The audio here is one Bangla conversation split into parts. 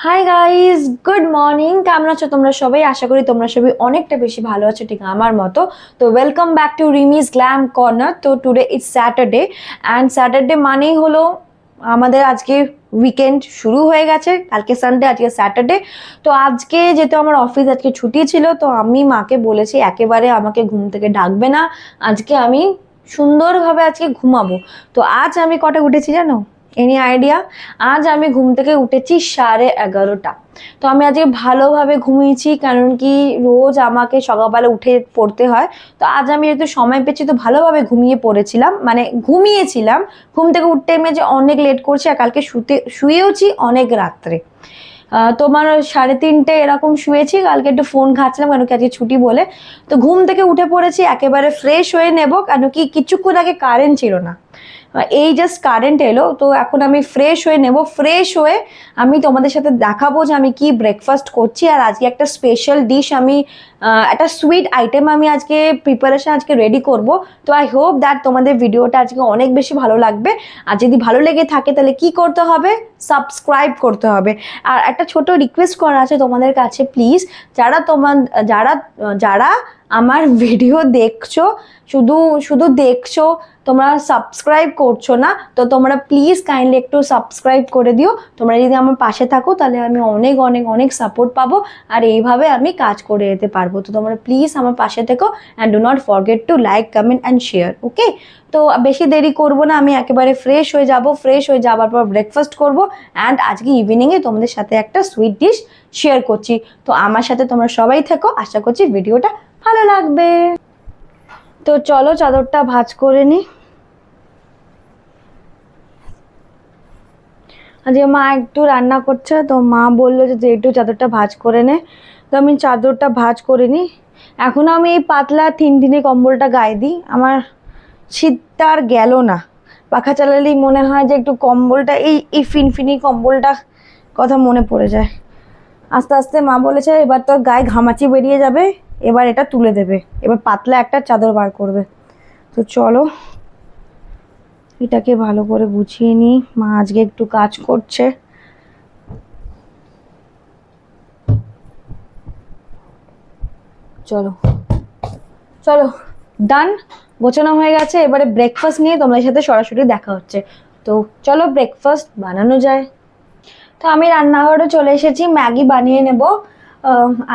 Hi guys, good morning. কেমন আছো তোমরা সবাই? আশা করি তোমরা সবাই অনেকটা বেশি ভালো আছো, ঠিক আমার মতো। তো welcome back to Rimi's glam corner. তো today it's Saturday and Saturday মানেই হলো আমাদের আজকে উইকেন্ড শুরু হয়ে গেছে। কালকে সানডে, আজকে স্যাটারডে। তো আজকে যেহেতু আমার অফিস আজকে ছুটি ছিল, তো আমি মাকে বলেছি একেবারে আমাকে ঘুম থেকে ডাকবে না। আজকে আমি সুন্দরভাবে আজকে ঘুমাবো। তো আজ আমি কটা উঠেছি জানো? Any idea? আজ আমি ঘুম থেকে উঠেছি 11:30। তো আমি আজকে ভালোভাবে ঘুমিয়েছি, কারণ কি রোজ আমাকে সকালবেলা উঠে পড়তে হয়। তো আজ আমি যেহেতু সময় পেয়েছি, তো ভালোভাবে ঘুমিয়ে পড়েছিলাম, মানে ঘুমিয়েছিলাম। ঘুম থেকে উঠতে আমি যে অনেক লেট করছি, আর কালকে শুয়েওছি অনেক রাত্রে। তোমার 3:30 এরকম শুয়েছি। কালকে একটু ফোন ঘাঁটছিলাম, কেন কি আজকে ছুটি বলে। তো ঘুম থেকে উঠে পড়েছি, একেবারে ফ্রেশ হয়ে নেব, কেন কি কিছুক্ষণ আগে কারেন্ট ছিল না। এই জাস্ট কারেন্ট এলো, তো এখন আমি ফ্রেশ হয়ে নেব। ফ্রেশ হয়ে আমি তোমাদের সাথে দেখাবো যে আমি কি ব্রেকফাস্ট করছি। আর আজকে একটা স্পেশাল ডিশ আমি, একটা সুইট আইটেম আমি আজকে প্রিপারেশন আজকে রেডি করব। তো আই হোপ দ্যাট তোমাদের ভিডিওটা আজকে অনেক বেশি ভালো লাগবে। আর যদি ভালো লেগে থাকে তাহলে কি করতে হবে? সাবস্ক্রাইব করতে হবে। আর একটা ছোট রিকোয়েস্ট করা আছে তোমাদের কাছে, প্লিজ। যারা যারা আমার ভিডিও দেখছো, শুধু শুধু দেখছো, তোমরা সাবস্ক্রাইব করছো না, তো তোমরা প্লিজ কাইন্ডলি একটু সাবস্ক্রাইব করে দিও। তোমরা যদি আমার পাশে থাকো তাহলে আমি অনেক অনেক অনেক সাপোর্ট পাবো, আর এইভাবে আমি কাজ করে যেতে পারবো। তো তোমরা প্লিজ আমার পাশে থেকো and do not forget to like, comment and share. Okay? তো বেশি দেরি করবো না, আমি একেবারে ফ্রেশ হয়ে যাব। ফ্রেশ হয়ে যাওয়ার পর ব্রেকফাস্ট করবো, অ্যান্ড আজকে ইভিনিংয়ে তোমাদের সাথে একটা সুইট ডিশ শেয়ার করছি। তো আমার সাথে তোমরা সবাই থেকো, আশা করছি ভিডিওটা ভালো লাগবে। তো চলো চাদরটা ভাঁজ করে নিই। আজকে মা একটু রান্না করছে, তো মা বললো যে একটু চাদরটা ভাঁজ করে নে। তো আমি চাদরটা ভাঁজ করে নিই। এখনও আমি এই পাতলা থিনথিনি কম্বলটা গায়ে দিই। আমার শীতটা আর গেল না। পাখা চালালেই মনে হয় যে একটু কম্বলটা, এই এই ফিনফিনি কম্বলটা কথা মনে পড়ে যায়। আস্তে আস্তে মা বলেছে এবার তোর গায়ে ঘামাচি বেরিয়ে যাবে, এবার এটা তুলে দেবে, এবার পাতলা একটা চাদর বার করবে। তো চলো এটাকে ভালো করে গুছিয়ে নিই। মা আজকে একটু কাজ করছে। চলো চলো, ডান, গোছানো হয়ে গেছে। এবারে ব্রেকফাস্ট নিয়ে তোমাদের সাথে সরাসরি দেখা হচ্ছে। তো চলো ব্রেকফাস্ট বানানো যায়। তো আমি রান্নাঘরে চলে এসেছি, ম্যাগি বানিয়ে নেব।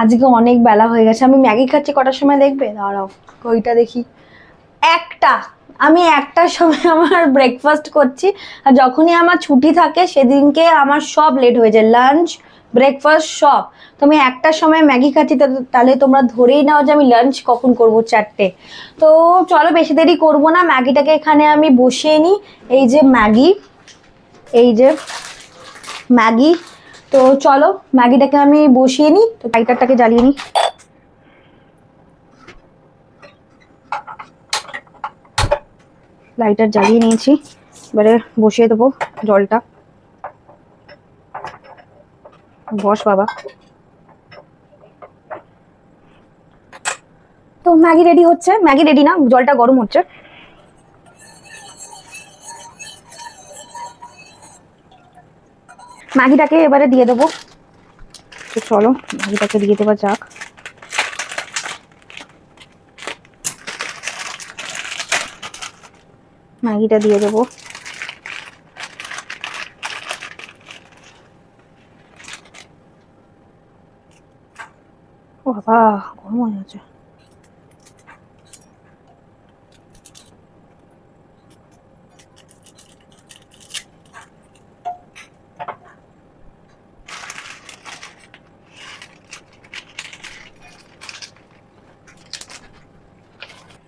আজকে অনেক বেলা হয়ে গেছে। আমি ম্যাগি খাচ্ছি কটার সময় দেখবে? দাঁড়াও, ওইটা দেখি। একটা, আমি একটার সময় আমার ব্রেকফাস্ট করছি। আর যখনই আমার ছুটি থাকে সেদিনকে আমার সব লেট হয়ে যায়, লাঞ্চ, ব্রেকফাস্ট সব। তো আমি একটার সময় ম্যাগি খাচ্ছি, তাহলে তোমরা ধরেই নাও যে আমি লাঞ্চ কখন করবো, 4টে। তো চলো বেশি দেরি করবো না, ম্যাগিটাকে এখানে আমি বসিয়ে নিই। এই যে ম্যাগি, এই যে ম্যাগি। তো চলো ম্যাগিটাকে আমি বসিয়ে নিই। তো লাইটারটাকে জ্বালিয়ে নিই। লাইটার জ্বালিয়ে নিয়েছি, এবারে বসিয়ে দেবো জলটা। বস বাবা। তো ম্যাগি রেডি হচ্ছে, ম্যাগি রেডি না, জলটা গরম হচ্ছে। ম্যাগিটাকে এবারে দিয়ে দেবো। তো চলো ম্যাগিটাকে দিয়ে দেওয়া যাক। ম্যাগিটা দিয়ে দেবো। ও বাবা, গরম হয়ে যাচ্ছে।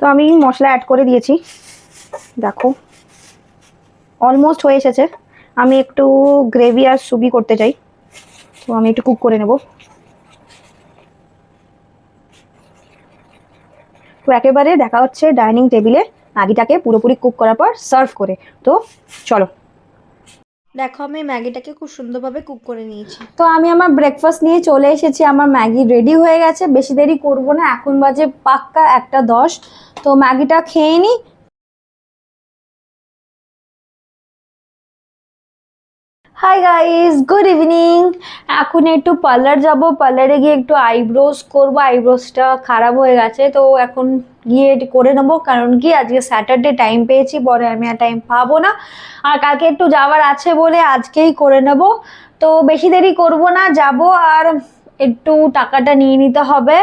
তো আমি মশলা অ্যাড করে দিয়েছি, দেখো অলমোস্ট হয়ে এসেছে। আমি একটু গ্রেভি আর সুপি করতে চাই, তো আমি একটু কুক করে নেব। তো একেবারে দেখা হচ্ছে ডাইনিং টেবিলে ম্যাগিটাকে পুরোপুরি কুক করার পর সার্ভ করে। তো চলো, দেখো আমি ম্যাগিটাকে খুব সুন্দরভাবে কুক করে নিয়েছি। তো আমি আমার ব্রেকফাস্ট নিয়ে চলে এসেছি, আমার ম্যাগি রেডি হয়ে গেছে। বেশি দেরি করব না, এখন বাজে পাক্কা 1:10। তো ম্যাগিটা খেয়ে নিই। Hi guys, good evening. এখন একটু পার্লার যাব, পার্লারে গিয়ে একটু আইব্রোজ করব। আইব্রোজটা খারাপ হয়ে গেছে, তো এখন গিয়ে এটি করে নেবো। কারণ কি আজকে স্যাটারডে, টাইম পেয়েছি, পরে আমি আর টাইম পাবো না। আর কালকে একটু যাওয়ার আছে বলে আজকেই করে নেব। তো বেশি দেরি করব না, যাব। আর একটু টাকাটা নিয়ে নিতে হবে।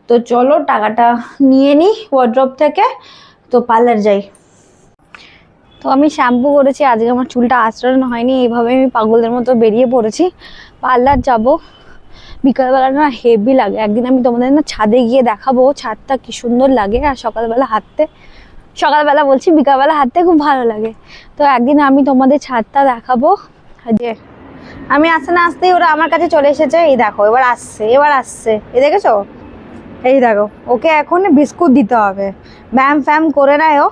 তো চলো টাকাটা নিয়ে নিই ওয়ার্ড্রপ থেকে, তো পার্লার যাই। তো আমি শ্যাম্পু করেছি, আজকে আমার চুলটা আঁচড়ানো হয়নি, এইভাবে আমি পাগলদের মতো বেরিয়ে পড়েছি। পার্লার যাব বিকালবেলা, না হেভি লাগে। একদিন আমি তোমাদের না ছাদে গিয়ে দেখাবো ছাদটা কি সুন্দর লাগে। আর সকালবেলা হাঁটতে, সকালবেলা বলছি বিকালবেলা হাঁটতে খুব ভালো লাগে। তো একদিন আমি তোমাদের ছাদটা দেখাবো। যে আমি আসতে না আসতেই ওরা আমার কাছে চলে এসেছে। এই দেখো এবার আসছে, এবার আসছে, এই দেখেছো? এই দেখো, ওকে এখন বিস্কুট দিতে হবে। ব্যায়াম ফ্যাম করে নেয় ও,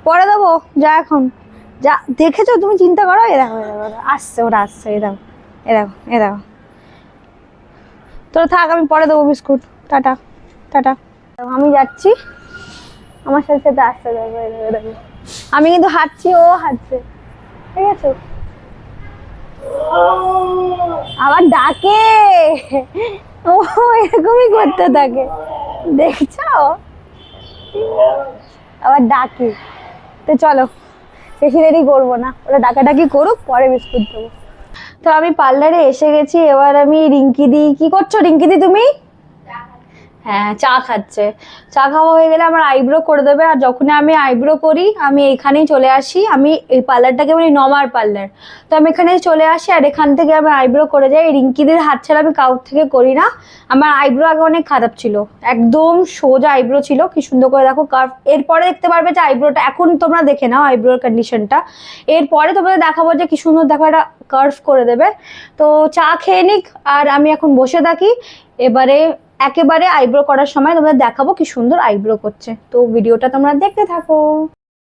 পরে দেবো। যা এখন যা, দেখেছো তুমি, চিন্তা করো। এ দেখো, এ দেখো, আসছে, ওরা আসছে। এই দেখো, এ দেখো, এ দেখো। তোর থাক, আমি পরে দেবো বিস্কুট। Tata tata. আমি যাচ্ছি, আমার সাথে সাথে আসতে দেখো, এই দেখো, দেখো। আমি কিন্তু হাঁটছি, ও হাঁটছে, ঠিক আছে? আবার ডাকে, ও এরকমই করতে থাকে, দেখছো? আবার ডাকে। তো চলো বেশি দেরি করবো না, ওরা ডাকাডাকি করুক, পরে বিস্কুট দেবো। তো আমি পার্লারে এসে গেছি। এবার আমি রিঙ্কি দি, কি করছো রিঙ্কি দি তুমি? হ্যাঁ, চা খাচ্ছে। চা খাওয়া হয়ে গেলে আমার আইব্রো করে দেবে। আর যখন আমি আইব্রো করি আমি এখানেই চলে আসি। আমি এই পার্লারটাকে বলি নমার পার্লার। তো আমি এখানে চলে আসি আর এখান থেকে আমি আইব্রো করে যাই। রিঙ্কিদের হাত ছাড়া আমি কাউর থেকে করি না। আমার আইব্রো আগে অনেক খারাপ ছিল, একদম সোজা আইব্রো ছিল। কি সুন্দর করে দেখো কার্ভ। এরপরে দেখতে পারবে যে আইব্রোটা, এখন তোমরা দেখে নাও আইব্রোর কন্ডিশনটা। এরপরে তোমাদের দেখাবো যে কি সুন্দর দেখো এটা কার্ভ করে দেবে। তো চা খেয়ে নিক আর আমি এখন বসে থাকি। এবারে একেবারে আইব্রো করার সময় তোমাদের দেখাবো কি সুন্দর আইব্রো করছে। তো ভিডিওটা তোমরা দেখতে থাকো।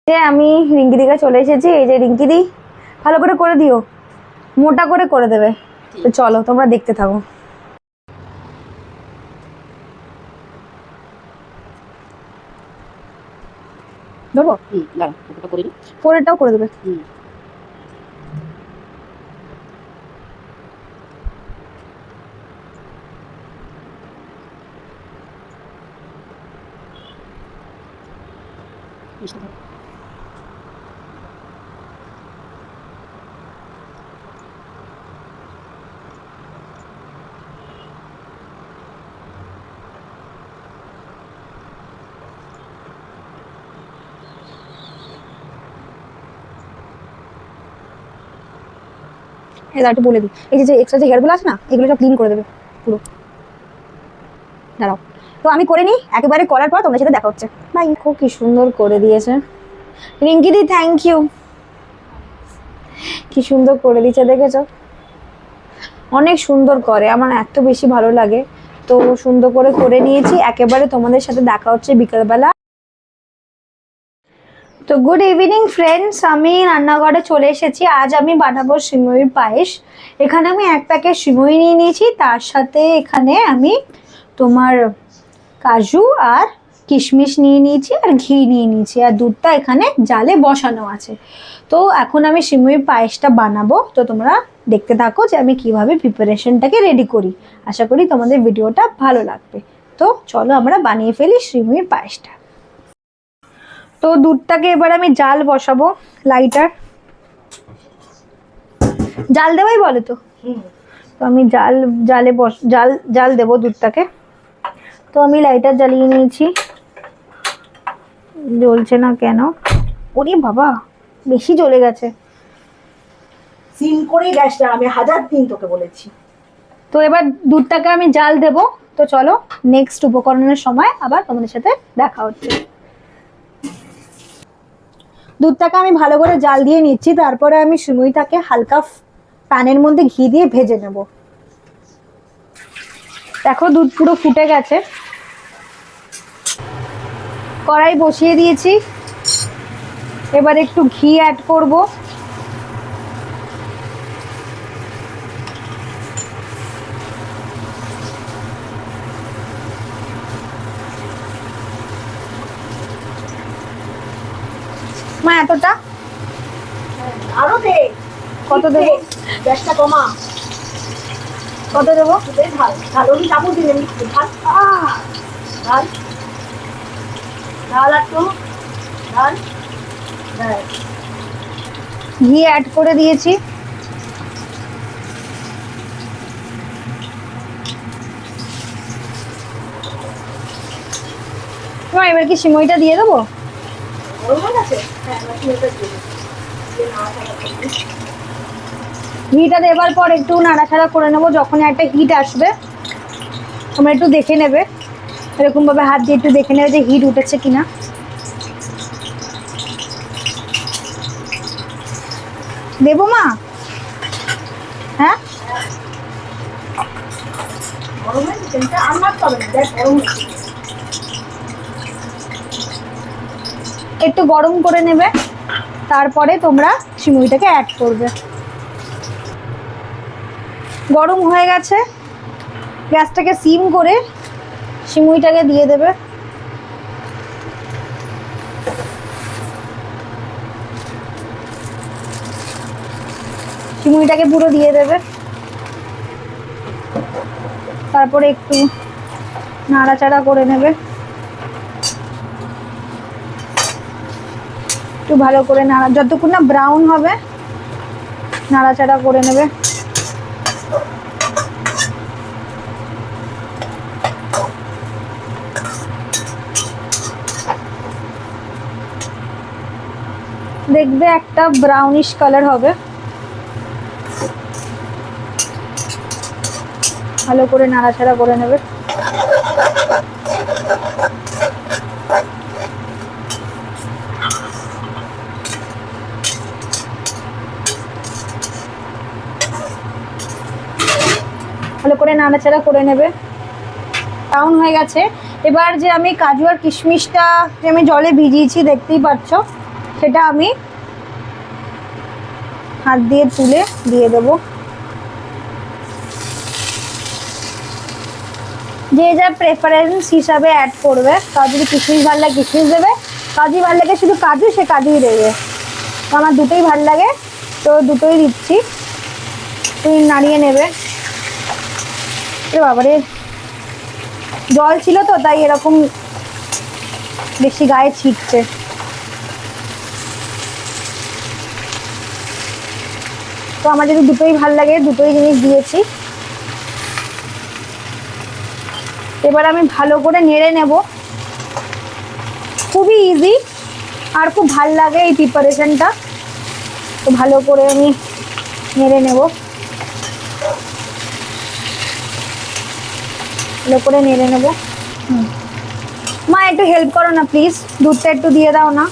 যে আমি রিঙ্কি দিকে চলে এসেছি। এই যে রিঙ্কি দি, ভালো করে দিও, মোটা করে দেবে। তো চলো তোমরা দেখতে থাকো। ধরবো, পরেরটাও করে দেবে। এই দাঁড়াটা বলে দিই, এই যে এক্সট্রা যে হেয়ারগুলো আছে না, এগুলো সব ক্লিন করে দেবে পুরো। দাঁড়াও, তো আমি করে নিই, একেবারে করার পর তোমাদের সাথে দেখা হচ্ছে। ভাই খুব কি সুন্দর করে দিয়েছে রিঙ্কি দি, থ্যাংক ইউ। কি সুন্দর করে দিয়েছে, দেখেছো? অনেক সুন্দর করে, আমার এত বেশি ভালো লাগে। তো সুন্দর করে নিয়েছি। একেবারে তোমাদের সাথে দেখা হচ্ছে বিকালবেলা। তো গুড ইভিনিং ফ্রেন্ডস, আমি রান্নাঘরে চলে এসেছি। আজ আমি বানাবো সিমইয়ের পায়েস। এখানে আমি এক প্যাকেট সিমই নিয়ে নিয়েছি, তার সাথে এখানে আমি তোমার কাজু আর কিশমিশ নিয়ে নিয়েছি, আর ঘি নিয়ে নিয়েছি, আর দুধটা এখানে জালে বসানো আছে। তো এখন আমি সিমইয়ের পায়েসটা বানাবো। তো তোমরা দেখতে থাকো যে আমি কিভাবে প্রিপারেশনটাকে রেডি করি। আশা করি তোমাদের ভিডিওটা ভালো লাগবে। তো চলো আমরা বানিয়ে ফেলি সিমইয়ের পায়েসটা। তো দুধটাকে এবার আমি জাল বসাবো। লাইটার জাল দেওয়াই বলে তো। তো আমি জাল দেবো দুধটাকে। তো আমি লাইটার জ্বালিয়ে নিয়েছি। জ্বলছে না কেন? ওরে বাবা, বেশি জ্বলে গেছে। সিম করে গ্যাসটা আমি 1000 দিন তোকে বলেছি। তো এবার দুধটাকে আমি জাল দেব। তো চলো নেক্সট উপকরণের সময় আবার তোমাদের সাথে দেখা হচ্ছে। দুধটাকে আমি ভালো করে জাল দিয়ে নিচ্ছি, তারপরে আমি সিমইটাকে হালকা প্যানের মধ্যে ঘি দিয়ে ভেজে নেব। দেখো দুধ পুরো ফুটে গেছে। কড়াই বসিয়ে দিয়েছি, এবার একটু ঘি অ্যাড করব। মা এতটা আরো দে, কত দেবো? গ্যাসটা কমা। কত দেবো? বেশ ঢাল ঢাল, ওই চামচ দিলে ঢাল ঢাল ঢাল একটু ঢাল। ব্যাস। ঘি অ্যাড করে দিয়েছি। এবার কি সিমইটা দিয়ে দেবো? গরম হয়ে গেছে? হ্যাঁ, এবার তুমি এটা দিয়ে দেবে। দিয়ে নাড়াচাড়া করবি। ঘিটা দেওয়ার পর একটু নাড়াচাড়া করে নেবো। যখন একটা হিট আসবে তোমরা একটু দেখে নেবে, এরকমভাবে হাত দিয়ে একটু দেখে নেবে যে হিট উঠেছে কিনা। দেবো মা? হ্যাঁ, গরম হয়ে গেছে, এটা আর মারতে হবে না, গ্যাস গরম হয়েছে। একটু গরম করে নেবে, তারপরে তোমরা সিমইটাকে অ্যাড করবে। গরম হয়ে গেছে, গ্যাসটাকে সিম করে সিমইটাকে দিয়ে দেবে। সিমইটাকে পুরো দিয়ে দেবে, তারপরে একটু নাড়াচাড়া করে নেবে। একটু ভালো করে নাড়া, যতক্ষণ না ব্রাউন হবে নাড়াচাড়া করে নেবে। দেখবে একটা ব্রাউনিশ কালার হবে। ভালো করে নাড়াচাড়া করে নেবে। ভালো করে নাড়াচাড়া করে নেবে। ব্রাউন হয়ে গেছে। এবার যে আমি কাজু আর কিশমিশটা যে আমি জলে ভিজিয়েছি দেখতেই পাচ্ছ, সেটা আমি হাত দিয়ে তুলে দিয়ে দেবো। যে যা প্রেফারেন্স হিসাবে অ্যাড করবে, কার যদি কিশমিশ ভালো লাগে কিশমিশ দেবে, কাজু ভালো লাগে শুধু কাজু সে কাজুই দেবে। তো আমার দুটোই ভালো লাগে তো দুটোই দিচ্ছি। তুমি নাড়িয়ে নেবে। বাবারে, জল ছিল তো তাই এরকম বেশি গায়ে ছিটছে। তো আমার যদি দুটোই ভালো লাগে দুটোই জিনিস দিয়েছি। এবার আমি ভালো করে নেড়ে নেব। খুবই ইজি আর খুব ভাল লাগে এই প্রিপারেশনটা। তো ভালো করে আমি নেড়ে নেব, ভালো করে নেড়ে নেব। মা একটু হেল্প করো না প্লিজ, দুধটা একটু দিয়ে দাও না।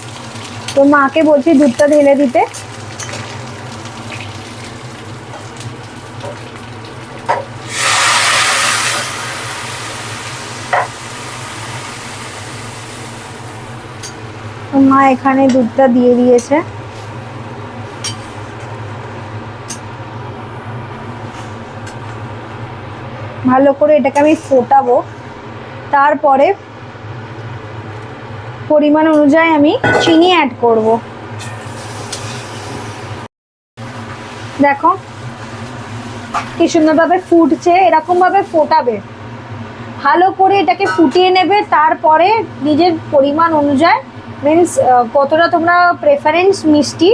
তো মাকে বলছি দুধটা ঢেলে দিতে। তো মা এখানে দুধটা দিয়ে দিয়েছে। ভালো করে এটাকে আমি ফোটাবো। তারপরে পরিমাণ অনুযায়ী আমি চিনি অ্যাড করব। দেখো কি সুন্দরভাবে ফুটছে, এরকমভাবে ফোটাবে। ভালো করে এটাকে ফুটিয়ে নেবে। তারপরে নিজের পরিমাণ অনুযায়ী মিন্স কতটা তোমরা প্রেফারেন্স মিষ্টি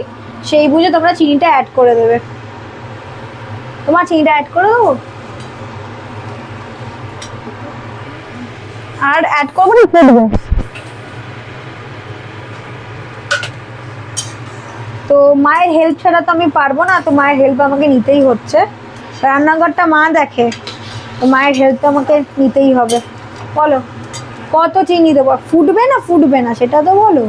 সেই বুঝে তোমরা চিনিটা অ্যাড করে দেবে। তোমার চিনিটা অ্যাড করে দেবো আর অ্যাড করবো না ফেলবো। তো মায়ের হেল্প ছাড়া তো আমি পারবো না, তো মায়ের হেল্প আমাকে নিতেই হচ্ছে। রান্নাঘরটা মা দেখে, তো মায়ের হেল্প তো আমাকে নিতেই হবে। বলো কত চিনি দেবো? ফুটবে না ফুটবে না সেটা তো বলো।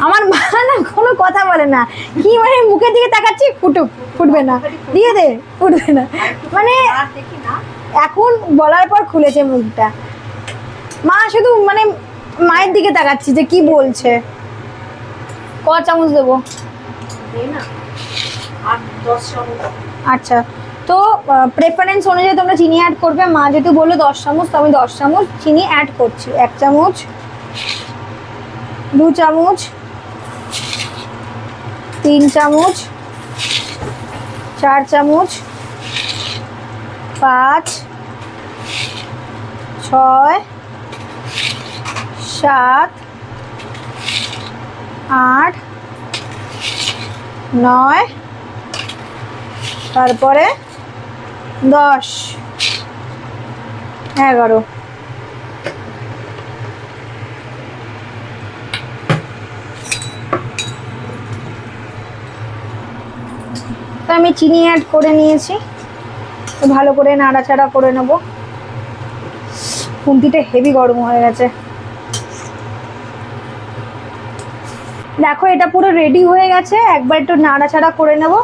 আমার মা না কোনো কথা বলে না, কি মানে মুখের দিকে তাকাচ্ছি ফুটুক, ফুটবে না দিয়ে দে, ফুটবে না মানে দেখি না, এখন বলার পর খুলেছে মুখটা। মা শুধু মানে মায়ের দিকে তাকাচ্ছি যে কি বলছে। ক চামচ দেবো? না 8-10 চামচ। আচ্ছা, তো প্রেফারেন্স অনুযায়ী তোমরা চিনি অ্যাড করবে। মা যেহেতু বললো 10 চামচ, তো আমি 10 চামচ চিনি অ্যাড করছি। 1 চামচ, 2 চামচ, 3 চামচ, 4 চামচ, 5, 6, 7, 8, 9, তারপরে 10, 11। তো আমি চিনি অ্যাড করে নিয়েছি, তো ভালো করে নাড়াচাড়া করে নেব। খুন্তিটা হেভি গরম হয়ে গেছে। দেখো এটা পুরো রেডি হয়ে গেছে, একবার একটু নাড়াচাড়া করে নেব।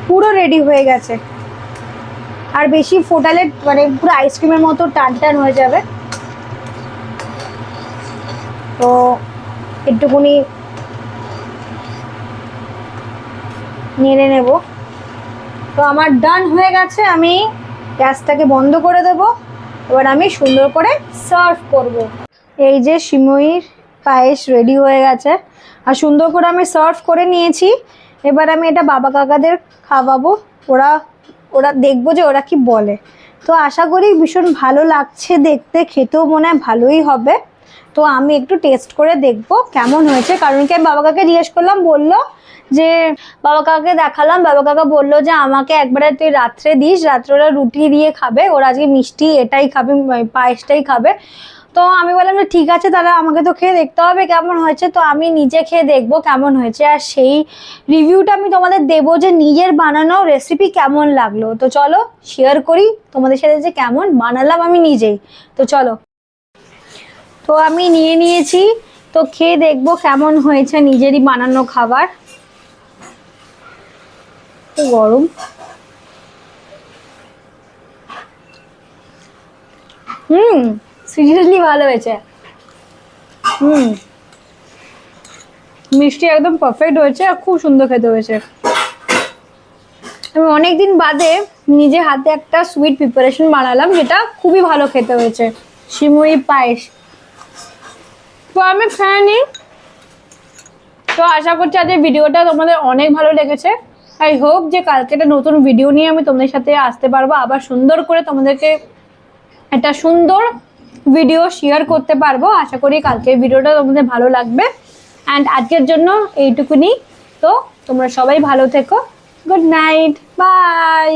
পুরো রেডি হয়ে গেছে, আর বেশি ফোটালে মানে পুরো আইসক্রিমের মতো টান টান হয়ে যাবে। তো একটুকুনি নেড়ে নেব। তো আমার ডান হয়ে গেছে, আমি গ্যাসটাকে বন্ধ করে দেব। এবার আমি সুন্দর করে সার্ভ করব। এই যে সিমুইর পায়েস রেডি হয়ে গেছে, আর সুন্দর করে আমি সার্ভ করে নিয়েছি। এবার আমি এটা বাবা কাকাদের খাওয়াবো, ওরা ওরা দেখবো যে ওরা কি বলে। তো আশা করি ভীষণ ভালো লাগছে দেখতে, খেতেও মনে হয় ভালোই হবে। তো আমি একটু টেস্ট করে দেখবো কেমন হয়েছে, কারণ কি আমি বাবা কাকাকে জিজ্ঞেস করলাম, বললো যে বাবা কাকাকে দেখালাম, বাবা কাকা বললো যে আমাকে একবারে তুই রাত্রে দিস, রাত্রে ওরা রুটি দিয়ে খাবে, ওরা আজকে মিষ্টি এটাই খাবে, পায়েসটাই খাবে। তো আমি বললাম যে ঠিক আছে, তাহলে আমাকে তো খেয়ে দেখতে হবে কেমন হয়েছে। তো আমি নিজে খেয়ে দেখবো কেমন হয়েছে, আর সেই রিভিউটা আমি তোমাদের দেবো যে নিজের বানানো রেসিপি কেমন লাগলো। তো চলো শেয়ার করি তোমাদের সাথে যে কেমন বানালাম আমি নিজেই। তো চলো, তো আমি নিয়ে নিয়েছি, তো খেয়ে দেখবো কেমন হয়েছে নিজেরই বানানো খাবার। তো গরম, সিরিয়াসলি ভালো হয়েছে। মিষ্টি একদম পারফেক্ট হয়েছে, আর খুব সুন্দর খেতে হয়েছে। আমি অনেকদিন বাদে নিজে হাতে একটা সুইট প্রিপারেশন বানালাম, যেটা খুবই ভালো খেতে হয়েছে, সিমুই পায়েস। তো আমি খেয়ে নিই। তো আশা করছি আজকের ভিডিওটা তোমাদের অনেক ভালো লেগেছে। আই হোপ যে কালকে একটা নতুন ভিডিও নিয়ে আমি তোমাদের সাথে আসতে পারবো, আবার সুন্দর করে তোমাদেরকে একটা সুন্দর ভিডিও শেয়ার করতে পারবো। আশা করি কালকের ভিডিওটা তোমাদের ভালো লাগবে। অ্যান্ড আজকের জন্য এইটুকুনি। তো তোমরা সবাই ভালো থেকো। Good night, by.